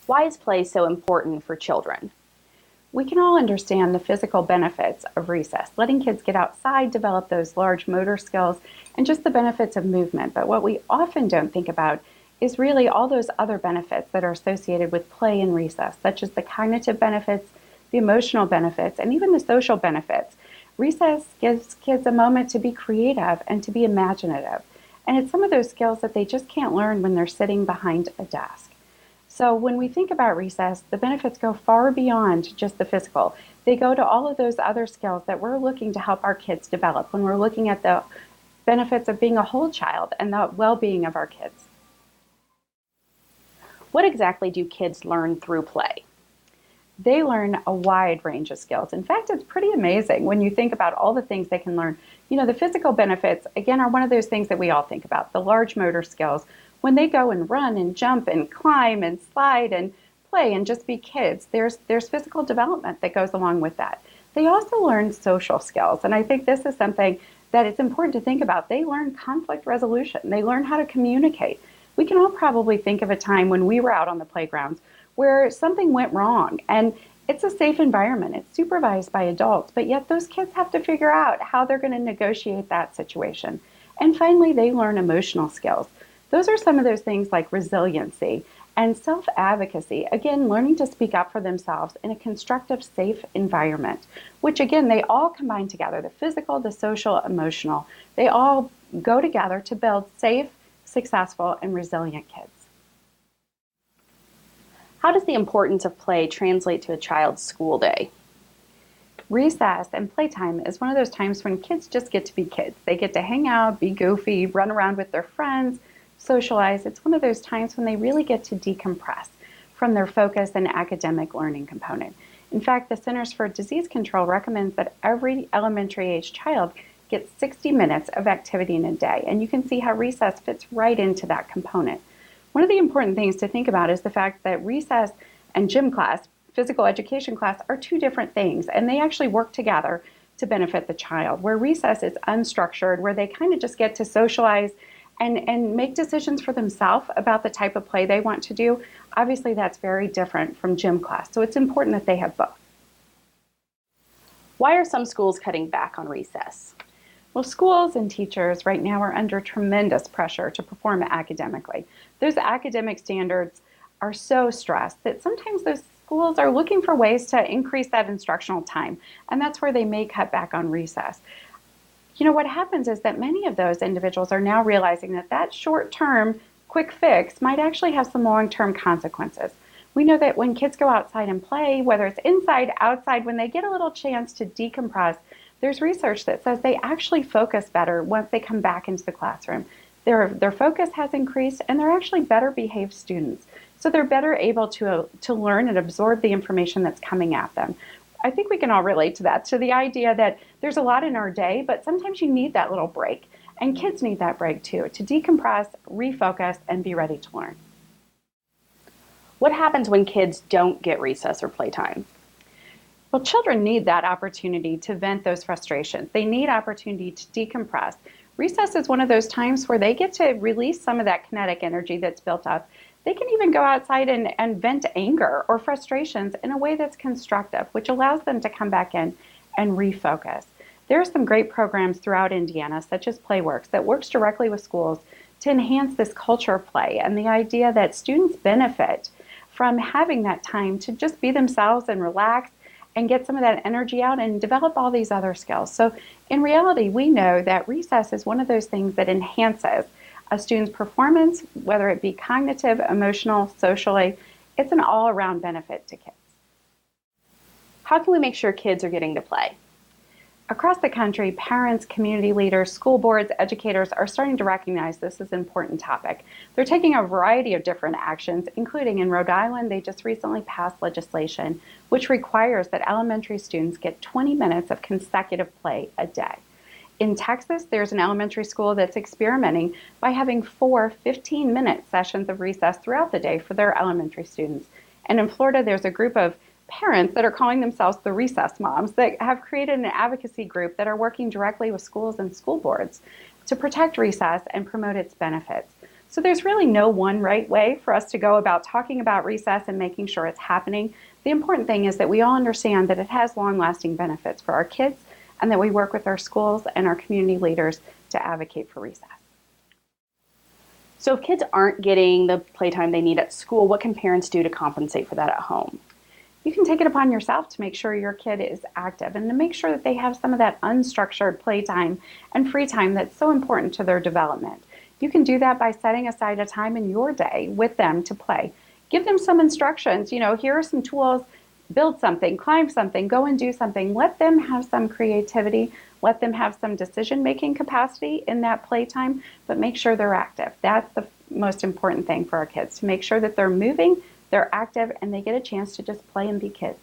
Why is play so important for children? We can all understand the physical benefits of recess, letting kids get outside, develop those large motor skills, and just the benefits of movement. But what we often don't think about is really all those other benefits that are associated with play and recess, such as the cognitive benefits, the emotional benefits, and even the social benefits. Recess gives kids a moment to be creative and to be imaginative. And it's some of those skills that they just can't learn when they're sitting behind a desk. So when we think about recess, the benefits go far beyond just the physical. They go to all of those other skills that we're looking to help our kids develop when we're looking at the benefits of being a whole child and the well-being of our kids. What exactly do kids learn through play? They learn a wide range of skills. In fact, it's pretty amazing when you think about all the things they can learn. You know, the physical benefits, again, are one of those things that we all think about, the large motor skills. When they go and run and jump and climb and slide and play and just be kids, there's physical development that goes along with that. They also learn social skills, and I think this is something that it's important to think about. They learn conflict resolution. They learn how to communicate. We can all probably think of a time when we were out on the playgrounds where something went wrong, and it's a safe environment. It's supervised by adults, but yet those kids have to figure out how they're going to negotiate that situation. And finally, they learn emotional skills. Those are some of those things like resiliency and self-advocacy. Again, learning to speak up for themselves in a constructive, safe environment, which again, they all combine together, the physical, the social, emotional. They all go together to build safe, successful, and resilient kids. How does the importance of play translate to a child's school day? Recess and playtime is one of those times when kids just get to be kids. They get to hang out, be goofy, run around with their friends, socialize. It's one of those times when they really get to decompress from their focus and academic learning component. In fact, the Centers for Disease Control recommends that every elementary age child gets 60 minutes of activity in a day, and you can see how recess fits right into that component. One of the important things to think about is the fact that recess and gym class, physical education class, are two different things, and they actually work together to benefit the child. Where recess is unstructured, where they kind of just get to socialize and make decisions for themselves about the type of play they want to do, obviously that's very different from gym class. So it's important that they have both. Why are some schools cutting back on recess? Well, schools and teachers right now are under tremendous pressure to perform academically. Those academic standards are so stressed that sometimes those schools are looking for ways to increase that instructional time, and that's where they may cut back on recess. You know, what happens is that many of those individuals are now realizing that that short-term quick fix might actually have some long-term consequences. We know that when kids go outside and play, whether it's inside, outside, when they get a little chance to decompress, there's research that says they actually focus better once they come back into the classroom. Their focus has increased, and they're actually better behaved students. So they're better able to learn and absorb the information that's coming at them. I think we can all relate to that, to the idea that there's a lot in our day, but sometimes you need that little break. And kids need that break too, to decompress, refocus, and be ready to learn. What happens when kids don't get recess or playtime? Well, children need that opportunity to vent those frustrations. They need opportunity to decompress. Recess is one of those times where they get to release some of that kinetic energy that's built up. They can even go outside and vent anger or frustrations in a way that's constructive, which allows them to come back in and refocus. There are some great programs throughout Indiana, such as Playworks, that works directly with schools to enhance this culture of play and the idea that students benefit from having that time to just be themselves and relax and get some of that energy out and develop all these other skills. So in reality, we know that recess is one of those things that enhances a student's performance, whether it be cognitive, emotional, socially. It's an all-around benefit to kids. How can we make sure kids are getting to play? Across the country, parents, community leaders, school boards, educators are starting to recognize this is an important topic. They're taking a variety of different actions, including in Rhode Island, they just recently passed legislation which requires that elementary students get 20 minutes of consecutive play a day. In Texas, there's an elementary school that's experimenting by having 4 15-minute sessions of recess throughout the day for their elementary students. And in Florida, there's a group of parents that are calling themselves the Recess Moms that have created an advocacy group that are working directly with schools and school boards to protect recess and promote its benefits. So there's really no one right way for us to go about talking about recess and making sure it's happening. The important thing is that we all understand that it has long-lasting benefits for our kids and that we work with our schools and our community leaders to advocate for recess. So if kids aren't getting the playtime they need at school, what can parents do to compensate for that at home? You can take it upon yourself to make sure your kid is active and to make sure that they have some of that unstructured playtime and free time that's so important to their development. You can do that by setting aside a time in your day with them to play. Give them some instructions. Here are some tools. Build something, climb something, go and do something. Let them have some creativity. Let them have some decision-making capacity in that playtime, but make sure they're active. That's the most important thing for our kids, to make sure that they're moving, they're active, and they get a chance to just play and be kids.